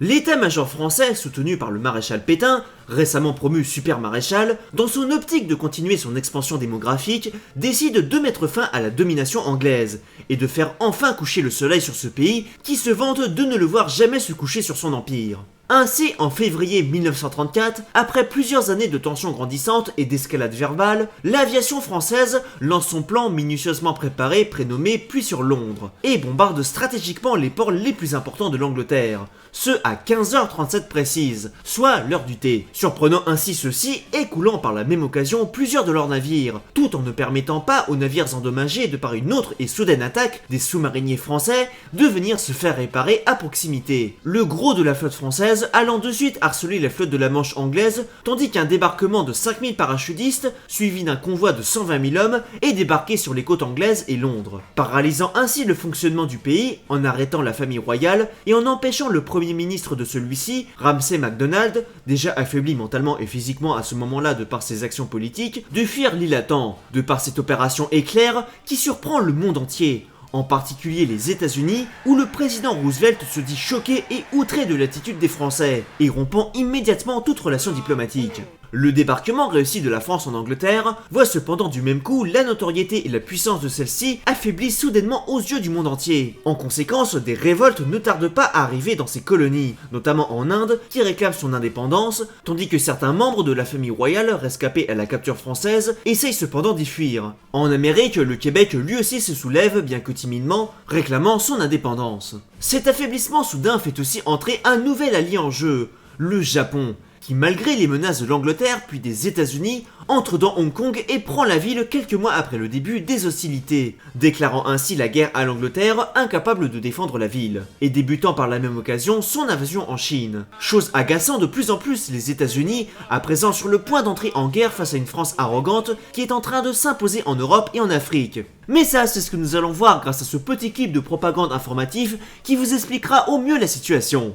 L'état-major français, soutenu par le maréchal Pétain, récemment promu super-maréchal, dans son optique de continuer son expansion démographique, décide de mettre fin à la domination anglaise, et de faire enfin coucher le soleil sur ce pays qui se vante de ne le voir jamais se coucher sur son empire. Ainsi, en février 1934, après plusieurs années de tensions grandissantes et d'escalade verbale, l'aviation française lance son plan minutieusement préparé, prénommé Pluie sur Londres, et bombarde stratégiquement les ports les plus importants de l'Angleterre, ce à 15h37 précise, soit l'heure du thé, surprenant ainsi ceux-ci et coulant par la même occasion plusieurs de leurs navires, tout en ne permettant pas aux navires endommagés de par une autre et soudaine attaque des sous-mariniers français de venir se faire réparer à proximité. Le gros de la flotte française allant de suite harceler la flotte de la Manche anglaise, tandis qu'un débarquement de 5000 parachutistes, suivi d'un convoi de 120 000 hommes, est débarqué sur les côtes anglaises et Londres, paralysant ainsi le fonctionnement du pays, en arrêtant la famille royale et en empêchant le premier ministre de celui-ci, Ramsay MacDonald, déjà affaibli mentalement et physiquement à ce moment-là de par ses actions politiques, de fuir l'île à temps, de par cette opération éclair qui surprend le monde entier, en particulier les États-Unis, où le président Roosevelt se dit choqué et outré de l'attitude des Français, et rompant immédiatement toute relation diplomatique. Le débarquement réussi de la France en Angleterre voit cependant du même coup la notoriété et la puissance de celle-ci affaiblies soudainement aux yeux du monde entier. En conséquence, des révoltes ne tardent pas à arriver dans ces colonies, notamment en Inde, qui réclame son indépendance, tandis que certains membres de la famille royale, rescapés à la capture française, essayent cependant d'y fuir. En Amérique, le Québec lui aussi se soulève, bien que timidement, réclamant son indépendance. Cet affaiblissement soudain fait aussi entrer un nouvel allié en jeu, le Japon, qui malgré les menaces de l'Angleterre puis des États-Unis, entre dans Hong Kong et prend la ville quelques mois après le début des hostilités, déclarant ainsi la guerre à l'Angleterre incapable de défendre la ville, et débutant par la même occasion son invasion en Chine. Chose agaçant de plus en plus les États-Unis, à présent sur le point d'entrer en guerre face à une France arrogante qui est en train de s'imposer en Europe et en Afrique. Mais ça, c'est ce que nous allons voir grâce à ce petit clip de propagande informative qui vous expliquera au mieux la situation.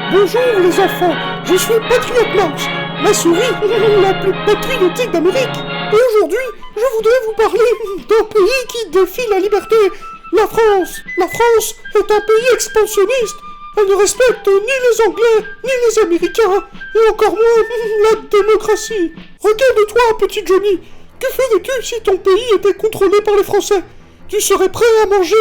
Bonjour les enfants, je suis Patriote Mars, la souris la plus patriotique d'Amérique. Et aujourd'hui, je voudrais vous parler d'un pays qui défie la liberté, la France. La France est un pays expansionniste. Elle ne respecte ni les Anglais, ni les Américains, et encore moins la démocratie. Regarde-toi, petit Johnny, que ferais-tu si ton pays était contrôlé par les Français? Tu serais prêt à manger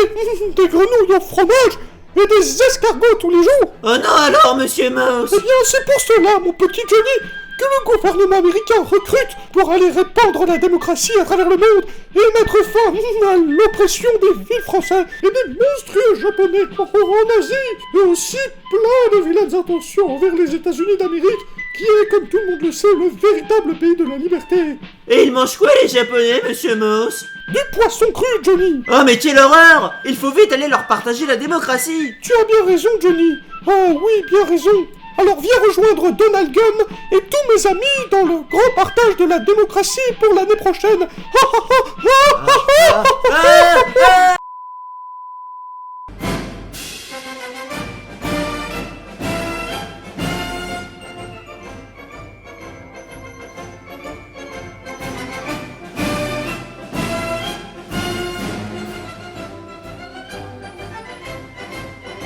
des grenouilles au fromage et des escargots tous les jours? Oh non alors, monsieur Mouse! Eh bien, c'est pour cela, mon petit Johnny, que le gouvernement américain recrute pour aller répandre la démocratie à travers le monde et mettre fin à l'oppression des villes français et des monstrueux japonais en Asie, et aussi plein de vilaines intentions envers les États-Unis d'Amérique, qui est, comme tout le monde le sait, le véritable pays de la liberté. Et ils mangent quoi les japonais, monsieur Mouse? Du poisson cru, Johnny. Oh mais quelle horreur! Il faut vite aller leur partager la démocratie! Tu as bien raison, Johnny. Ah oui, bien raison. Alors viens rejoindre Donald Gunn et tous mes amis dans le grand partage de la démocratie pour l'année prochaine.